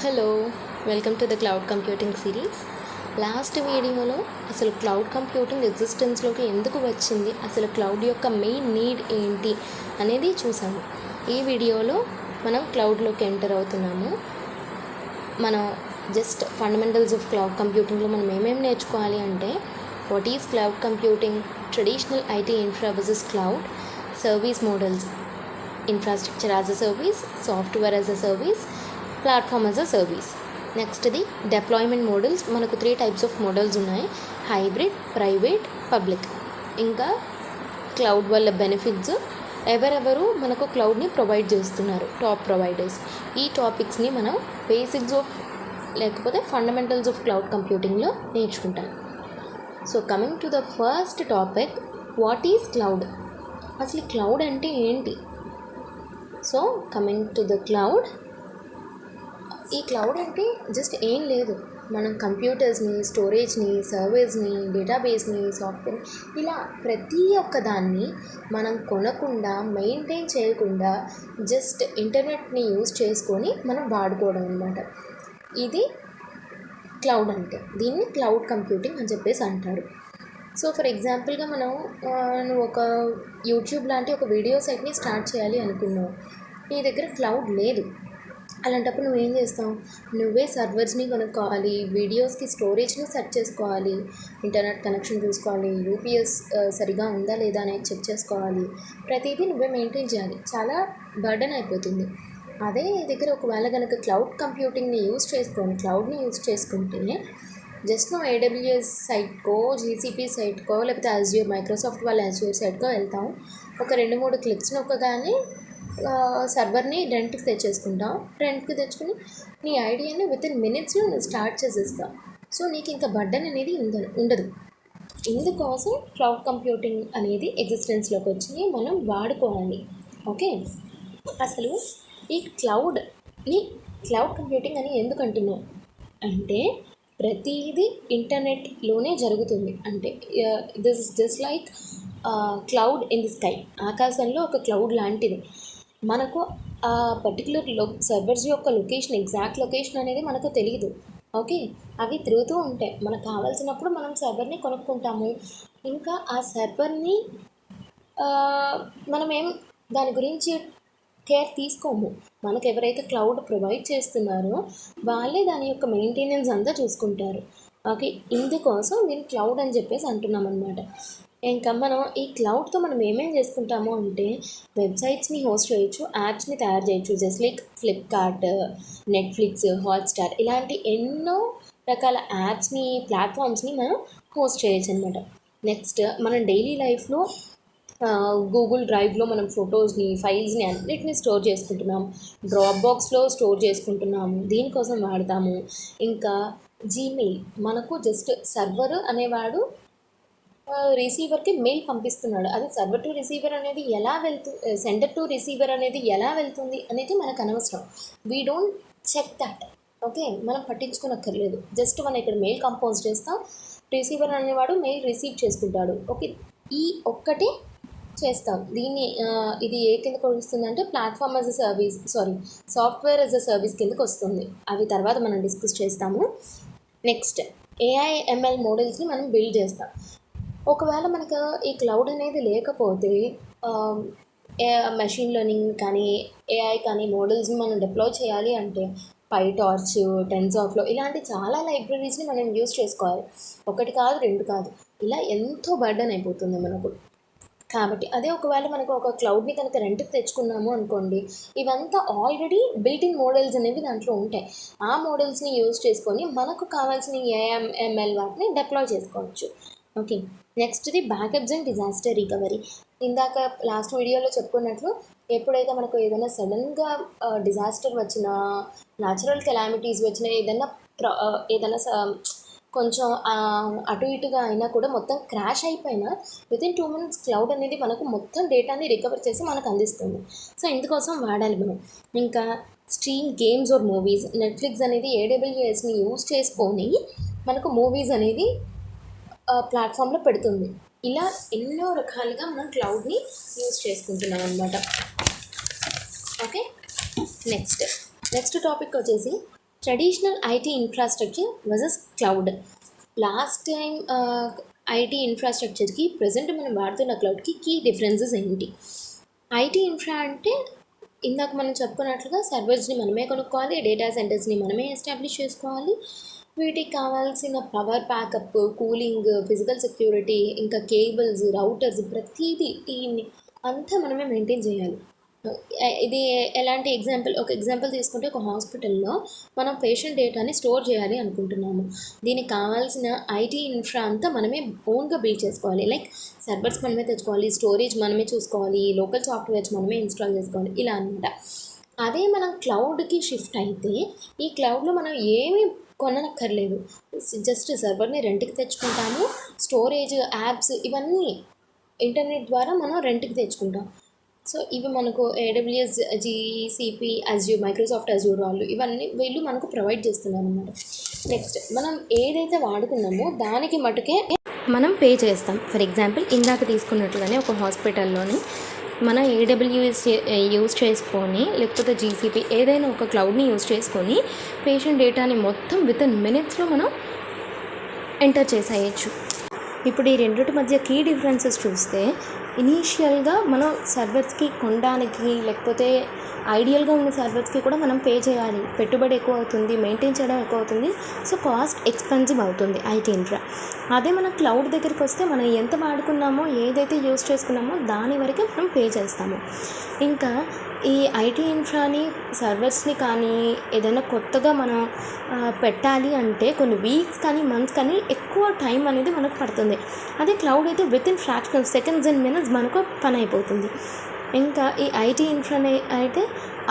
Hello, welcome to the cloud computing series. Last వీడియోలో అసలు cloud computing ఎగ్జిస్టెన్స్లోకి ఎందుకు వచ్చింది, అసలు క్లౌడ్ యొక్క మెయిన్ నీడ్ ఏంటి అనేది చూసాము. ఈ వీడియోలో మనం క్లౌడ్లోకి ఎంటర్ అవుతున్నాము. మనం జస్ట్ ఫండమెంటల్స్ ఆఫ్ క్లౌడ్ కంప్యూటింగ్లో మనం ఏమేమి నేర్చుకోవాలి అంటే, what is cloud computing, traditional IT infra versus cloud, service models, infrastructure as a service, software as a service, platform as a service. నెక్స్ట్ది డెప్లాయ్మెంట్ మోడల్స్. మనకు 3 టైప్స్ ఆఫ్ మోడల్స్ ఉన్నాయి: hybrid, private, public. ఇంకా cloud వల్ల benefits, ఎవరెవరు మనకు క్లౌడ్ని provide చేస్తున్నారు, top providers. ఈ టాపిక్స్ని మనం బేసిక్స్ ఆఫ్ లేకపోతే ఫండమెంటల్స్ ఆఫ్ క్లౌడ్ కంప్యూటింగ్లో నేర్చుకుంటాం. So coming to the first topic, what is cloud? అసలు క్లౌడ్ అంటే ఏంటి? So coming to the cloud, ఈ క్లౌడ్ అంటే జస్ట్ ఏం లేదు, మనం కంప్యూటర్స్ని, స్టోరేజ్ని, సర్వర్స్ని, డేటాబేస్ని, సాఫ్ట్వేర్, ఇలా ప్రతి ఒక్క దాన్ని మనం కొనకుండా, మెయింటైన్ చేయకుండా జస్ట్ ఇంటర్నెట్ని యూజ్ చేసుకొని మనం వాడుకోవడం అన్నమాట. ఇది క్లౌడ్ అంటే. దీన్ని క్లౌడ్ కంప్యూటింగ్ అని చెప్పేసి అంటారు. సో ఫర్ ఎగ్జాంపుల్గా మనం నువ్వు ఒక యూట్యూబ్ లాంటి ఒక వీడియో సైట్ని స్టార్ట్ చేయాలి అనుకున్నావు, నీ దగ్గర క్లౌడ్ లేదు. అలాంటప్పుడు నువ్వేం చేస్తావు? నువ్వే సర్వర్స్ని కొనుక్కోవాలి, వీడియోస్కి స్టోరేజ్ని సెట్ చేసుకోవాలి, ఇంటర్నెట్ కనెక్షన్ చూసుకోవాలి, యూపీఎస్ సరిగా ఉందా లేదా అనేది చెక్ చేసుకోవాలి, ప్రతిదీ నువ్వే మెయింటైన్ చేయాలి. చాలా బర్డెన్ అయిపోతుంది. అదే నీ దగ్గర ఒకవేళ కనుక క్లౌడ్ కంప్యూటింగ్ని క్లౌడ్ని యూజ్ చేసుకుంటే, జస్ట్ నువ్వు ఏడబ్ల్యూఎస్ సైట్కో, జీసీపీ సైట్కో, లేకపోతే అజ్యూర్, మైక్రోసాఫ్ట్ వాళ్ళ అజ్యూర్ సైట్కో వెళ్తావు. ఒక 2-3 క్లిక్స్ నొక్కగానే సర్వర్ని రెంట్కి తెచ్చేసుకుంటాం. రెంట్కి తెచ్చుకుని నీ ఐడియాని వితిన్ మినిట్స్లో నువ్వు స్టార్ట్ చేసేస్తావు. సో నీకు ఇంకా బర్డెన్ అనేది ఉండదు. ఇందుకోసం క్లౌడ్ కంప్యూటింగ్ అనేది ఎగ్జిస్టెన్స్లోకి వచ్చి మనం వాడుకోవాలి. ఓకే, అసలు ఈ క్లౌడ్ కంప్యూటింగ్ అని ఎందుకు అంటున్నాం అంటే, ప్రతిదీ ఇంటర్నెట్లోనే జరుగుతుంది. అంటే this is just like cloud in the sky. ఆకాశంలో ఒక క్లౌడ్ లాంటిది. మనకు ఆ పర్టికులర్ సర్వర్స్ యొక్క ఎగ్జాక్ట్ లొకేషన్ అనేది మనకు తెలియదు. ఓకే, అవి తిరుగుతూ ఉంటాయి. మనకు కావాల్సినప్పుడు మనం సర్వర్ని కొనుక్కుంటాము. ఇంకా ఆ సర్వర్ని మనం దాని గురించి కేర్ తీసుకోము. మనకు ఎవరైతే క్లౌడ్ ప్రొవైడ్ చేస్తున్నారో వాళ్ళే దాని యొక్క మెయింటెనెన్స్ అంతా చూసుకుంటారు. ఓకే, ఇందుకోసం దీన్ని క్లౌడ్ అని చెప్పేసి అంటున్నాం అన్నమాట. ఇంకా మనం ఈ క్లౌడ్తో మనం ఏమేమి చేసుకుంటాము అంటే, వెబ్సైట్స్ని హోస్ట్ చేయొచ్చు, యాప్స్ని తయారు చేయొచ్చు. Just like Flipkart, Netflix, Hotstar, ఇలాంటి ఎన్నో రకాల యాప్స్ని, ప్లాట్ఫామ్స్ని మనం హోస్ట్ చేయొచ్చు అనమాట. నెక్స్ట్, మనం డైలీ లైఫ్లో గూగుల్ డ్రైవ్లో మనం ఫొటోస్ని, ఫైల్స్ని అన్నిటిని స్టోర్ చేసుకుంటున్నాం. డ్రాప్ బాక్స్లో స్టోర్ చేసుకుంటున్నాము, దీనికోసం వాడతాము. ఇంకా జీమెయిల్, మనకు జస్ట్ సర్వర్ అనేవాడు రిసీవర్కి మెయిల్ పంపిస్తున్నాడు. అది సర్వర్ టు రిసీవర్ అనేది ఎలా వెళ్తుంది, సెండర్ టు రిసీవర్ అనేది ఎలా వెళ్తుంది అనేది మనకు అనవసరం. We don't check that. Okay, మనం పట్టించుకోనక్కర్లేదు. జస్ట్ మనం ఇక్కడ మెయిల్ కంపోజ్ చేస్తాం, రిసీవర్ అనేవాడు మెయిల్ రిసీవ్ చేసుకుంటాడు. ఓకే, ఈ ఒక్కటే చేస్తాం. ఇది ఏ కిందకు వస్తుందంటే, platform as a service, software as a service కిందకు వస్తుంది. అవి తర్వాత మనం డిస్కస్ చేస్తాము. నెక్స్ట్, AI/ML మోడల్స్ని మనం బిల్డ్ చేస్తాం. ఒకవేళ మనకు ఈ క్లౌడ్ అనేది లేకపోతే, మెషిన్ లెర్నింగ్ కానీ, AI కానీ మోడల్స్ని మనం డిప్లాయ్ చేయాలి అంటే, పైటార్చ్, టెన్సార్ఫ్లో ఇలాంటి చాలా లైబ్రరీస్ని మనం యూజ్ చేసుకోవాలి. 1 కాదు, 2 కాదు, ఇలా ఎంతో బర్డెన్ అయిపోతుంది మనకు. కాబట్టి అదే ఒకవేళ మనకు ఒక క్లౌడ్ని కనుక రెంట్కి తెచ్చుకున్నాము అనుకోండి, ఇవంతా ఆల్రెడీ బిల్ట్-ఇన్ మోడల్స్ అనేవి దాంట్లో ఉంటాయి. ఆ మోడల్స్ని యూజ్ చేసుకొని మనకు కావాల్సిన AI/ML వాటిని డిప్లాయ్ చేసుకోవచ్చు. ఓకే, నెక్స్ట్ది బ్యాకప్స్ అండ్ డిజాస్టర్ రికవరీ. ఇందాక లాస్ట్ వీడియోలో చెప్పుకున్నట్లు, ఎప్పుడైతే మనకు ఏదైనా సడన్గా డిజాస్టర్ వచ్చినా, న్యాచురల్ కెలామిటీస్ వచ్చినా, ఏదైనా కొంచెం అటు ఇటుగా అయినా కూడా, మొత్తం క్రాష్ అయిపోయినా వితిన్ 2 minutes క్లౌడ్ అనేది మనకు మొత్తం డేటాని రికవర్ చేసి మనకు అందిస్తుంది. సో ఇందుకోసం వాడాలి మనం. ఇంకా stream games or movies, Netflix అనేది AWSని యూజ్ చేసుకొని మనకు మూవీస్ అనేది ప్లాట్ఫామ్లో పెడుతుంది. ఇలా ఎన్నో రకాలుగా మనం క్లౌడ్ని యూజ్ చేసుకుంటున్నాం అన్నమాట. ఓకే, నెక్స్ట్ టాపిక్ వచ్చేసి traditional IT infrastructure versus cloud. Last time IT ఇన్ఫ్రాస్ట్రక్చర్కి ప్రజెంట్ మనం వాడుతున్న క్లౌడ్కి కీ డిఫరెన్సెస్ ఏంటి? ఐటీ ఇన్ఫ్రా అంటే ఇందాక మనం చెప్పుకున్నట్లుగా సర్వర్స్ని మనమే కొనుక్కోవాలి, డేటా సెంటర్స్ని మనమే ఎస్టాబ్లిష్ చేసుకోవాలి, వీటికి కావాల్సిన power backup, cooling, physical security, ఇంకా కేబుల్స్, రౌటర్స్, ప్రతిదీ టీమ్ని అంతా మనమే మెయింటైన్ చేయాలి. ఇది ఎలాంటి ఒక ఎగ్జాంపుల్ తీసుకుంటే ఒక హాస్పిటల్లో మనం పేషెంట్ డేటాని స్టోర్ చేయాలి అనుకుంటున్నాము. దీనికి కావాల్సిన ఐటీ ఇన్ఫ్రా అంతా మనమే ఓన్గా బిల్డ్ చేసుకోవాలి. లైక్ సర్వర్స్ మనమే తెచ్చుకోవాలి, స్టోరేజ్ మనమే చూసుకోవాలి, లోకల్ సాఫ్ట్వేర్స్ మనమే ఇన్స్టాల్ చేసుకోవాలి, ఇలా అనమాట. అదే మనం క్లౌడ్కి షిఫ్ట్ అయితే ఈ క్లౌడ్లో మనం ఏమీ కొనక్కర్లేదు. జస్ట్ సర్వర్ని రెంట్కి తెచ్చుకుంటాము, స్టోరేజ్, యాప్స్ ఇవన్నీ ఇంటర్నెట్ ద్వారా మనం రెంట్కి తెచ్చుకుంటాం. సో ఇవి మనకు AWS, GCP, Azure, Microsoft Azure వీళ్ళు మనకు ప్రొవైడ్ చేస్తున్నారు అన్నమాట. నెక్స్ట్ మనం ఏదైతే వాడుకున్నామో దానికి మటుకే మనం పే చేస్తాం. ఫర్ ఎగ్జాంపుల్ ఇందాక తీసుకున్నట్లుగానే ఒక హాస్పిటల్లోని మనం AWS యూజ్ చేసుకొని, లేకపోతే GCP ఏదైనా ఒక క్లౌడ్ని యూజ్ చేసుకొని పేషెంట్ డేటాని మొత్తం వితిన్ మినిట్స్లో మనం ఎంటర్ చేసేయచ్చు. ఇప్పుడు ఈ రెండింటి మధ్య కీ డిఫరెన్సెస్ చూస్తే, ఇనీషియల్గా మనం సర్వర్స్కి కొనడానికి, లేకపోతే ఐడియల్గా ఉన్న సర్వర్స్కి కూడా మనం పే చేయాలి. పెట్టుబడి ఎక్కువ అవుతుంది, మెయింటైన్ చేయడం ఎక్కువ అవుతుంది, సో కాస్ట్ ఎక్స్పెన్సివ్ అవుతుంది ఐటీ ఇన్ఫ్రా. అదే మన క్లౌడ్ దగ్గరికి వస్తే మనం ఎంత వాడుకున్నామో, ఏదైతే యూజ్ చేసుకున్నామో దాని వరకే మనం పే చేస్తాము. ఇంకా ఈ ఐటీ ఇన్ఫ్రాని, సర్వర్స్ని కానీ ఏదైనా కొత్తగా మనం పెట్టాలి అంటే కొన్ని వీక్స్ కానీ మంత్స్ కానీ ఎక్కువ టైం అనేది మనకు పడుతుంది. అదే క్లౌడ్ అయితే within fraction of seconds and minutes మనకు పని అయిపోతుంది. ఇంకా ఈ ఐటీ ఇన్ఫ్రాని అయితే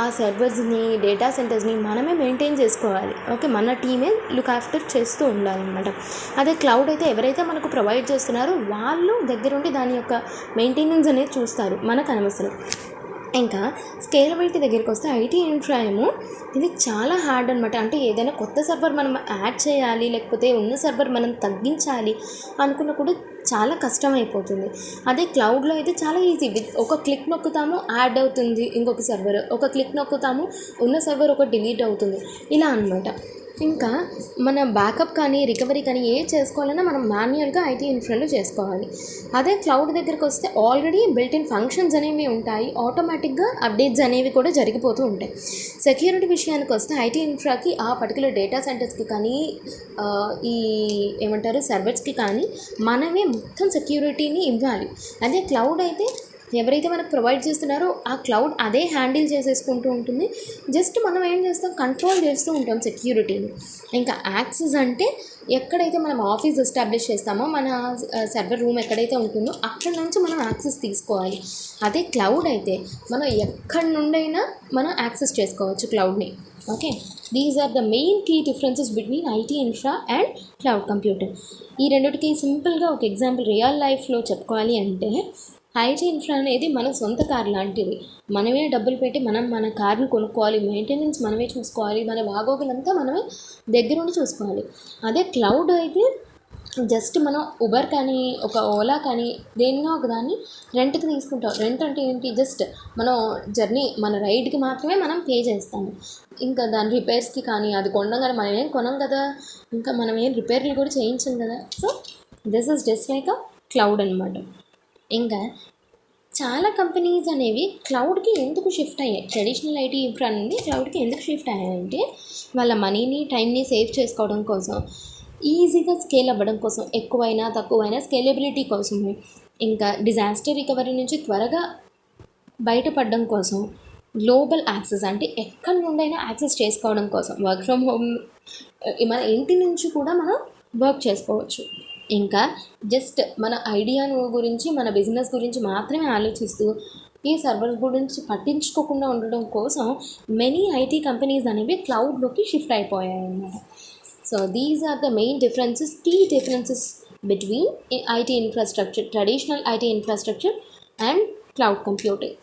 ఆ సర్వర్స్ని, డేటా సెంటర్స్ని మనమే మెయింటైన్ చేసుకోవాలి. ఓకే, మన టీమే లుక్ ఆఫ్టర్ చేస్తూ ఉండాలన్నమాట. అదే క్లౌడ్ అయితే ఎవరైతే మనకు ప్రొవైడ్ చేస్తున్నారో వాళ్ళు దగ్గరుండి దాని యొక్క మెయింటెనెన్స్ అనేది చూస్తారు, మనకు అనవసరం. ఇంకా స్కేలబిలిటీ దగ్గరికి వస్తే ఐటీ ఇన్ఫ్రా ఏమో ఇది చాలా హార్డ్ అనమాట. అంటే ఏదైనా కొత్త సర్వర్ మనం యాడ్ చేయాలి, లేకపోతే ఉన్న సర్వర్ మనం తగ్గించాలి అనుకున్న కూడా చాలా కష్టం అయిపోతుంది. అదే క్లౌడ్లో అయితే చాలా ఈజీ. ఒక క్లిక్ నొక్కుతాము, యాడ్ అవుతుంది ఇంకొక సర్వర్, ఒక క్లిక్ నొక్కుతాము, ఉన్న సర్వర్ ఒక డిలీట్ అవుతుంది, ఇలా అనమాట. ఇంకా మన బ్యాకప్ కానీ రికవరీ కానీ ఏ చేసుకోవాలన్నా మనం మాన్యువల్గా ఐటీ ఇన్ఫ్రాలో చేసుకోవాలి. అదే క్లౌడ్ దగ్గరికి వస్తే ఆల్రెడీ బిల్ట్ ఇన్ ఫంక్షన్స్ అనేవి ఉంటాయి, ఆటోమేటిక్గా అప్డేట్స్ అనేవి కూడా జరిగిపోతూ ఉంటాయి. సెక్యూరిటీ విషయానికి వస్తే ఐటీ ఇన్ఫ్రాకి ఆ పర్టికులర్ డేటా సెంటర్స్కి కానీ ఈ సర్వర్స్కి కానీ మనమే మొత్తం సెక్యూరిటీని ఇవ్వాలి. అదే క్లౌడ్ అయితే ఎవరైతే మనకు ప్రొవైడ్ చేస్తున్నారో ఆ క్లౌడ్ అదే హ్యాండిల్ చేసేసుకుంటూ ఉంటుంది. జస్ట్ మనం ఏం చేస్తాం, కంట్రోల్ చేస్తూ ఉంటాం సెక్యూరిటీని. ఇంకా యాక్సెస్ అంటే ఎక్కడైతే మనం ఆఫీస్ ఎస్టాబ్లిష్ చేస్తామో, మన సర్వర్ రూమ్ ఎక్కడైతే ఉంటుందో అక్కడ నుంచి మనం యాక్సెస్ తీసుకోవాలి. అదే క్లౌడ్ అయితే మనం ఎక్కడి నుండైనా మనం యాక్సెస్ చేసుకోవచ్చు క్లౌడ్ని. Okay, these are the main key differences between IT infra and cloud computing. ఈ రెండిటికి సింపుల్గా ఒక ఎగ్జాంపుల్ రియల్ లైఫ్లో చెప్పుకోవాలి అంటే, ఐటీ ఇన్ఫ్రా అనేది మన సొంత కార్ లాంటిది. మనమే డబ్బులు పెట్టి మన కార్ని కొనుక్కోవాలి, మెయింటెనెన్స్ మనమే చూసుకోవాలి, మన బాగోగులంతా మనమే దగ్గరుండి చూసుకోవాలి. అదే క్లౌడ్ అయితే జస్ట్ మనం ఉబర్ కానీ ఒక ఓలా కానీ దేన్నో ఒక దాన్ని రెంట్కి తీసుకుంటాం. రెంట్ అంటే ఏంటి, జస్ట్ మనం మన రైడ్కి మాత్రమే మనం పే చేస్తాము. ఇంకా దాని రిపేర్స్కి కానీ అది కొనగానే మనం ఏం కొనం కదా, ఇంకా మనం ఏం రిపేర్లు కూడా చేయించాం కదా. So this is just like a cloud అనమాట. ఇంకా చాలా కంపెనీస్ అనేవి క్లౌడ్కి ఎందుకు షిఫ్ట్ అయ్యాయి, ట్రెడిషనల్ ఐటీ ఇన్ఫ్రా నుండి క్లౌడ్కి ఎందుకు షిఫ్ట్ అయ్యాయంటే వాళ్ళ మనీని, టైంని సేవ్ చేసుకోవడం కోసం, ఈజీగా స్కేల్ అవ్వడం కోసం, ఎక్కువైనా తక్కువైనా స్కేలబిలిటీ కోసము, ఇంకా డిజాస్టర్ రికవరీ నుంచి త్వరగా బయటపడడం కోసం, గ్లోబల్ యాక్సెస్ అంటే ఎక్కడి నుండైనా యాక్సెస్ చేసుకోవడం కోసం, వర్క్ ఫ్రమ్ హోమ్ మన ఇంటి నుంచి కూడా మనం వర్క్ చేసుకోవచ్చు. ఇంకా జస్ట్ మన ఐడియాను గురించి, మన బిజినెస్ గురించి మాత్రమే ఆలోచిస్తూ ఈ సర్వర్ గురించి పట్టించుకోకుండా ఉండడం కోసం మెనీ ఐటీ కంపెనీస్ అనేవి క్లౌడ్లోకి షిఫ్ట్ అయిపోయాయి అన్నమాట. So these are the main differences, key differences between IT infrastructure, traditional IT infrastructure and cloud computing.